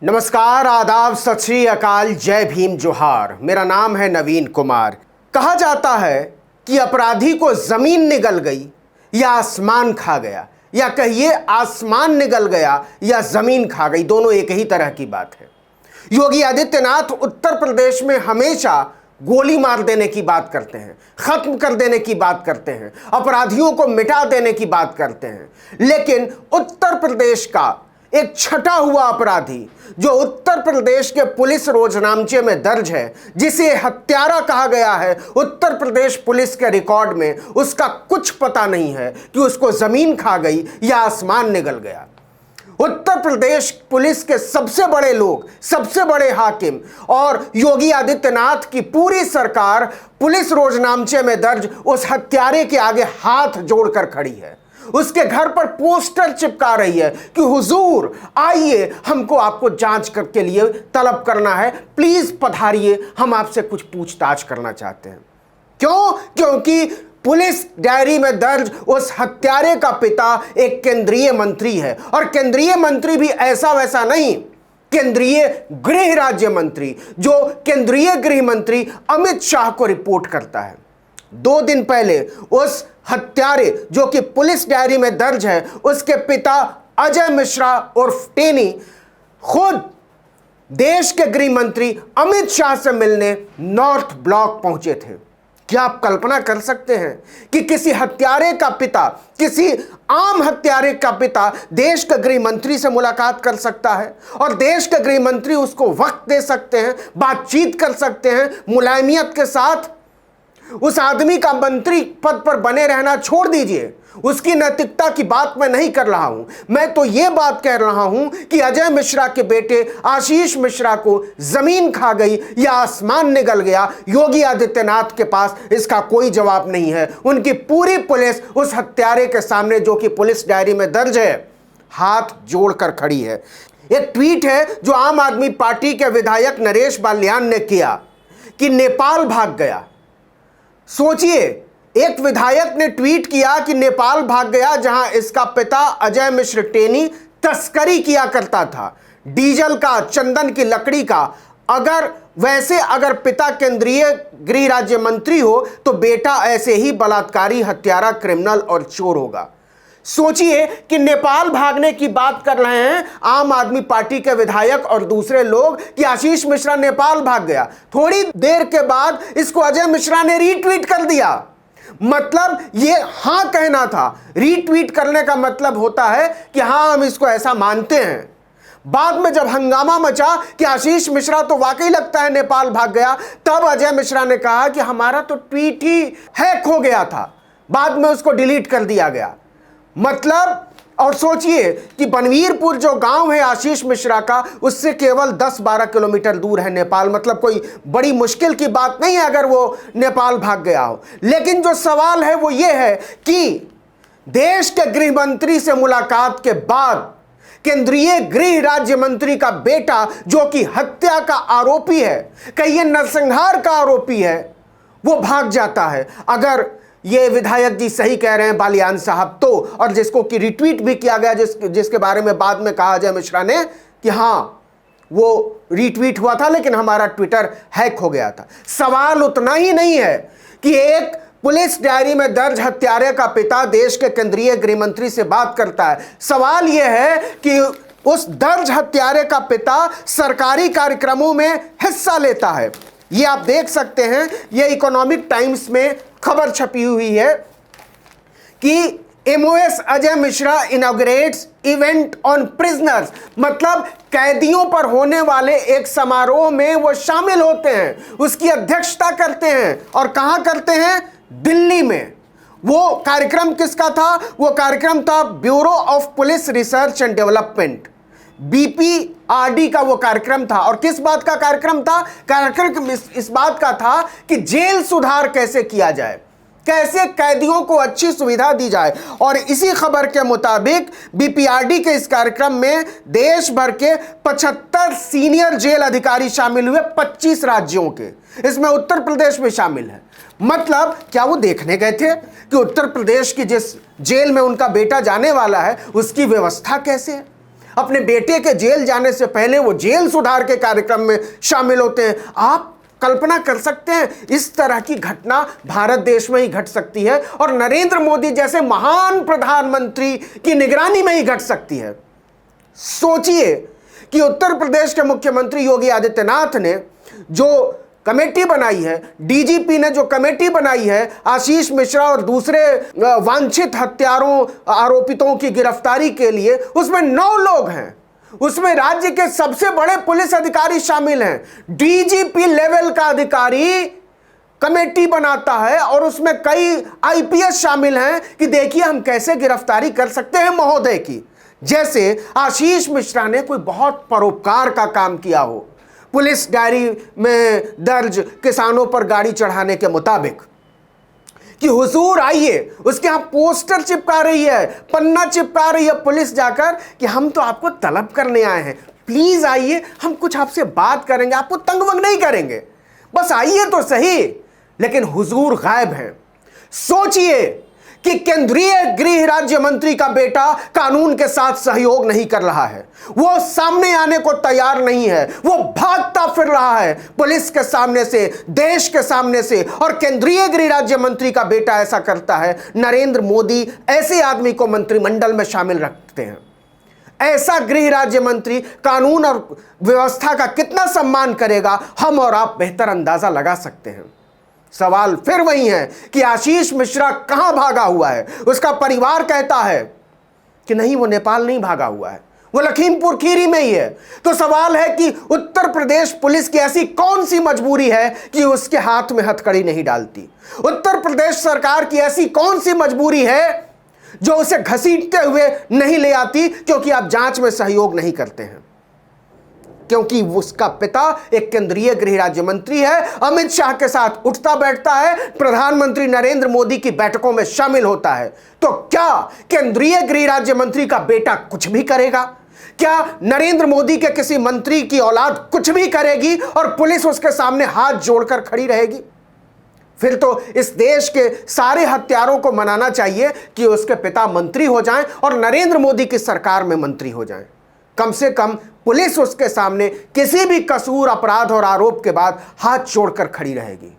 नमस्कार, आदाब, सत श्री अकाल, जय भीम, जोहार। मेरा नाम है नवीन कुमार। कहा जाता है कि अपराधी को जमीन निगल गई या आसमान खा गया, या कहिए आसमान निगल गया या जमीन खा गई, दोनों एक ही तरह की बात है। योगी आदित्यनाथ उत्तर प्रदेश में हमेशा गोली मार देने की बात करते हैं, खत्म कर देने की बात करते हैं, अपराधियों को मिटा देने की बात करते हैं। लेकिन उत्तर प्रदेश का एक छटा हुआ अपराधी जो उत्तर प्रदेश के पुलिस रोजनामचे में दर्ज है, जिसे हत्यारा कहा गया है, उत्तर प्रदेश पुलिस के रिकॉर्ड में उसका कुछ पता नहीं है कि उसको जमीन खा गई या आसमान निगल गया। उत्तर प्रदेश पुलिस के सबसे बड़े लोग, सबसे बड़े हाकिम और योगी आदित्यनाथ की पूरी सरकार पुलिस रोजनामचे में दर्ज उस हत्यारे के आगे हाथ जोड़कर खड़ी है। उसके घर पर पोस्टर चिपका रही है कि हुजूर आइए, हमको आपको जांच के लिए तलब करना है, प्लीज पधारिए, हम आपसे कुछ पूछताछ करना चाहते हैं। क्यों? क्योंकि पुलिस डायरी में दर्ज उस हत्यारे का पिता एक केंद्रीय मंत्री है, और केंद्रीय मंत्री भी ऐसा वैसा नहीं, केंद्रीय गृह राज्य मंत्री, जो केंद्रीय गृह मंत्री अमित शाह को रिपोर्ट करता है। 2 दिन पहले उस हत्यारे जो कि पुलिस डायरी में दर्ज है, उसके पिता अजय मिश्रा उर्फ टेनी खुद देश के गृह मंत्री अमित शाह से मिलने नॉर्थ ब्लॉक पहुंचे थे। क्या आप कल्पना कर सकते हैं कि किसी हत्यारे का पिता, किसी आम हत्यारे का पिता देश के गृह मंत्री से मुलाकात कर सकता है, और देश के गृह मंत्री उसको वक्त दे सकते हैं, बातचीत कर सकते हैं मुलायमियत के साथ। उस आदमी का मंत्री पद पर बने रहना छोड़ दीजिए, उसकी नैतिकता की बात मैं नहीं कर रहा हूं, मैं तो यह बात कह रहा हूं कि अजय मिश्रा के बेटे आशीष मिश्रा को जमीन खा गई या आसमान निगल गया, योगी आदित्यनाथ के पास इसका कोई जवाब नहीं है। उनकी पूरी पुलिस उस हत्यारे के सामने, जो कि पुलिस डायरी में दर्ज है, हाथ जोड़कर खड़ी है। एक ट्वीट है जो आम आदमी पार्टी के विधायक नरेश बाल्यान ने किया कि नेपाल भाग गया। सोचिए, एक विधायक ने ट्वीट किया कि नेपाल भाग गया, जहां इसका पिता अजय मिश्र टेनी तस्करी किया करता था, डीजल का, चंदन की लकड़ी का। अगर पिता केंद्रीय गृह राज्य मंत्री हो तो बेटा ऐसे ही बलात्कारी, हत्यारा, क्रिमिनल और चोर होगा। सोचिए कि नेपाल भागने की बात कर रहे हैं आम आदमी पार्टी के विधायक और दूसरे लोग कि आशीष मिश्रा नेपाल भाग गया। थोड़ी देर के बाद इसको अजय मिश्रा ने रीट्वीट कर दिया। मतलब ये हां कहना था। रीट्वीट करने का मतलब होता है कि हां, हम इसको ऐसा मानते हैं। बाद में जब हंगामा मचा कि आशीष मिश्रा तो वाकई लगता है नेपाल भाग गया, तब अजय मिश्रा ने कहा कि हमारा तो ट्वीट ही हैक हो गया था, बाद में उसको डिलीट कर दिया गया। मतलब, और सोचिए कि बनवीरपुर जो गांव है आशीष मिश्रा का, उससे केवल 10-12 किलोमीटर दूर है नेपाल। मतलब कोई बड़ी मुश्किल की बात नहीं है अगर वो नेपाल भाग गया हो। लेकिन जो सवाल है वो ये है कि देश के गृह मंत्री से मुलाकात के बाद केंद्रीय गृह राज्य मंत्री का बेटा, जो कि हत्या का आरोपी है, कहिए नरसंहार का आरोपी है, वो भाग जाता है। अगर ये विधायक जी सही कह रहे हैं बालियान साहब तो, और जिसको कि रिट्वीट भी किया गया, जिसके बारे में बाद में कहा अजय मिश्रा ने कि हां, वो रिट्वीट हुआ था लेकिन हमारा ट्विटर हैक हो गया था। सवाल उतना ही नहीं है कि एक पुलिस डायरी में दर्ज हत्यारे का पिता देश के केंद्रीय गृह मंत्री से बात करता है। सवाल यह है कि उस दर्ज हत्यारे का पिता सरकारी कार्यक्रमों में हिस्सा लेता है। ये आप देख सकते हैं, ये इकोनॉमिक टाइम्स में खबर छपी हुई है कि MOS Ajay Mishra inaugurates event on prisoners. मतलब कैदियों पर होने वाले एक समारोह में वो शामिल होते हैं, उसकी अध्यक्षता करते हैं। और कहां करते हैं? दिल्ली में। वो कार्यक्रम किसका था? वो कार्यक्रम था bureau of police research and development, BPRD का वो कार्यक्रम था। और किस बात का कार्यक्रम था? कार्यक्रम इस बात का था कि जेल सुधार कैसे किया जाए, कैसे कैदियों को अच्छी सुविधा दी जाए। और इसी खबर के मुताबिक BPRD के इस कार्यक्रम में देश भर के 75 सीनियर जेल अधिकारी शामिल हुए, 25 राज्यों के, इसमें उत्तर प्रदेश भी शामिल है। मतलब क्या वो देखने गए थे कि उत्तर प्रदेश की जिस जेल में उनका बेटा जाने वाला है उसकी व्यवस्था कैसे है? अपने बेटे के जेल जाने से पहले वो जेल सुधार के कार्यक्रम में शामिल होते हैं। आप कल्पना कर सकते हैं इस तरह की घटना भारत देश में ही घट सकती है और नरेंद्र मोदी जैसे महान प्रधानमंत्री की निगरानी में ही घट सकती है। सोचिए कि उत्तर प्रदेश के मुख्यमंत्री योगी आदित्यनाथ ने जो कमेटी बनाई है, डीजीपी ने जो कमेटी बनाई है आशीष मिश्रा और दूसरे वांछित हत्यारों आरोपितों की गिरफ्तारी के लिए, उसमें 9 लोग हैं। उसमें राज्य के सबसे बड़े पुलिस अधिकारी शामिल हैं। डीजीपी लेवल का अधिकारी कमेटी बनाता है और उसमें कई आईपीएस शामिल हैं कि देखिए हम कैसे गिरफ्तारी कर सकते हैं महोदय की। जैसे आशीष मिश्रा ने कोई बहुत परोपकार का काम किया हो। पुलिस डायरी में दर्ज किसानों पर गाड़ी चढ़ाने के मुताबिक कि हुजूर आइए, उसके यहां पोस्टर चिपका रही है, पन्ना चिपका रही है पुलिस जाकर कि हम तो आपको तलब करने आए हैं, प्लीज आइए, हम कुछ आपसे बात करेंगे, आपको तंग वंग नहीं करेंगे, बस आइए तो सही। लेकिन हुजूर गायब हैं। सोचिए कि केंद्रीय गृह राज्य मंत्री का बेटा कानून के साथ सहयोग नहीं कर रहा है, वो सामने आने को तैयार नहीं है, वो भागता फिर रहा है पुलिस के सामने से, देश के सामने से, और केंद्रीय गृह राज्य मंत्री का बेटा ऐसा करता है। नरेंद्र मोदी ऐसे आदमी को मंत्रिमंडल में शामिल रखते हैं। ऐसा गृह राज्य मंत्री कानून और व्यवस्था का कितना सम्मान करेगा, हम और आप बेहतर अंदाजा लगा सकते हैं। सवाल फिर वही है कि आशीष मिश्रा कहां भागा हुआ है। उसका परिवार कहता है कि नहीं, वो नेपाल नहीं भागा हुआ है, वो लखीमपुर खीरी में ही है। तो सवाल है कि उत्तर प्रदेश पुलिस की ऐसी कौन सी मजबूरी है कि उसके हाथ में हथकड़ी नहीं डालती? उत्तर प्रदेश सरकार की ऐसी कौन सी मजबूरी है जो उसे घसीटते हुए नहीं ले आती क्योंकि आप जांच में सहयोग नहीं करते हैं? क्योंकि उसका पिता एक केंद्रीय गृह राज्य मंत्री है, अमित शाह के साथ उठता बैठता है, प्रधानमंत्री नरेंद्र मोदी की बैठकों में शामिल होता है। तो क्या केंद्रीय गृह राज्य मंत्री का बेटा कुछ भी करेगा? क्या नरेंद्र मोदी के किसी मंत्री की औलाद कुछ भी करेगी और पुलिस उसके सामने हाथ जोड़कर खड़ी रहेगी? फिर तो इस देश के सारे हत्यारों को मनाना चाहिए कि उसके पिता मंत्री हो जाएं और नरेंद्र मोदी की सरकार में मंत्री हो जाएं। कम से कम पुलिस उसके सामने किसी भी कसूर, अपराध और आरोप के बाद हाथ जोड़कर खड़ी रहेगी।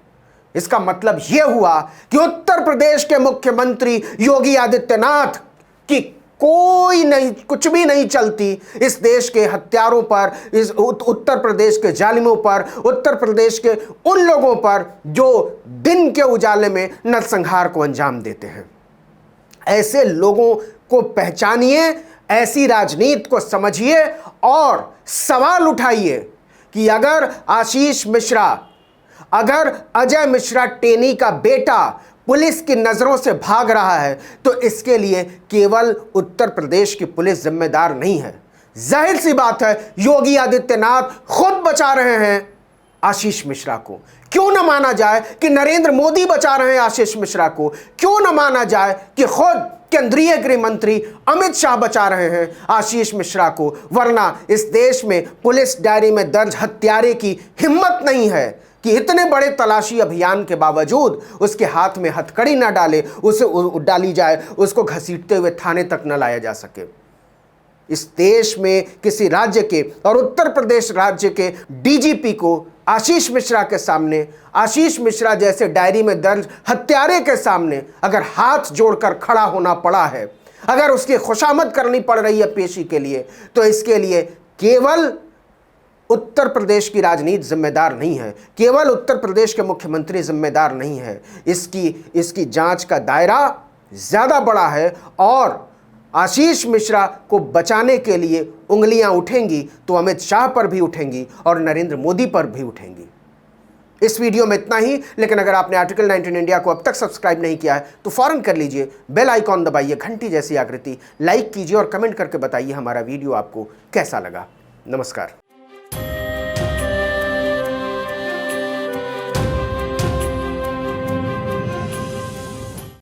इसका मतलब यह हुआ कि उत्तर प्रदेश के मुख्यमंत्री योगी आदित्यनाथ की कुछ भी नहीं चलती इस देश के हत्यारों पर, इस उत्तर प्रदेश के जालिमों पर, उत्तर प्रदेश के उन लोगों पर जो दिन के उजाले में नरसंहार को अंजाम देते हैं। ऐसे लोगों को पहचानिए, ऐसी राजनीति को समझिए और सवाल उठाइए कि अगर आशीष मिश्रा, अगर अजय मिश्रा टेनी का बेटा पुलिस की नजरों से भाग रहा है तो इसके लिए केवल उत्तर प्रदेश की पुलिस जिम्मेदार नहीं है। जाहिर सी बात है योगी आदित्यनाथ खुद बचा रहे हैं आशीष मिश्रा को। क्यों न माना जाए कि नरेंद्र मोदी बचा रहे हैं आशीष मिश्रा को? क्यों न माना जाए कि खुद केंद्रीय गृह मंत्री अमित शाह बचा रहे हैं आशीष मिश्रा को? वरना इस देश में पुलिस डायरी में दर्ज हत्यारे की हिम्मत नहीं है कि इतने बड़े तलाशी अभियान के बावजूद उसके हाथ में हथकड़ी न डाली जाए, उसको घसीटते हुए थाने तक न लाया जा सके। इस देश में किसी राज्य के और उत्तर प्रदेश राज्य के डीजीपी को आशीष मिश्रा के सामने, आशीष मिश्रा जैसे डायरी में दर्ज हत्यारे के सामने अगर हाथ जोड़कर खड़ा होना पड़ा है, अगर उसकी खुशामद करनी पड़ रही है पेशी के लिए, तो इसके लिए केवल उत्तर प्रदेश की राजनीति जिम्मेदार नहीं है, केवल उत्तर प्रदेश के मुख्यमंत्री जिम्मेदार नहीं है। इसकी जांच का दायरा ज़्यादा बड़ा है और आशीष मिश्रा को बचाने के लिए उंगलियां उठेंगी तो अमित शाह पर भी उठेंगी और नरेंद्र मोदी पर भी उठेंगी। इस वीडियो में इतना ही, लेकिन अगर आपने आर्टिकल 19 इंडिया को अब तक सब्सक्राइब नहीं किया है तो फौरन कर लीजिए, बेल आइकॉन दबाइए, घंटी जैसी आकृति, लाइक कीजिए और कमेंट करके बताइए हमारा वीडियो आपको कैसा लगा। नमस्कार।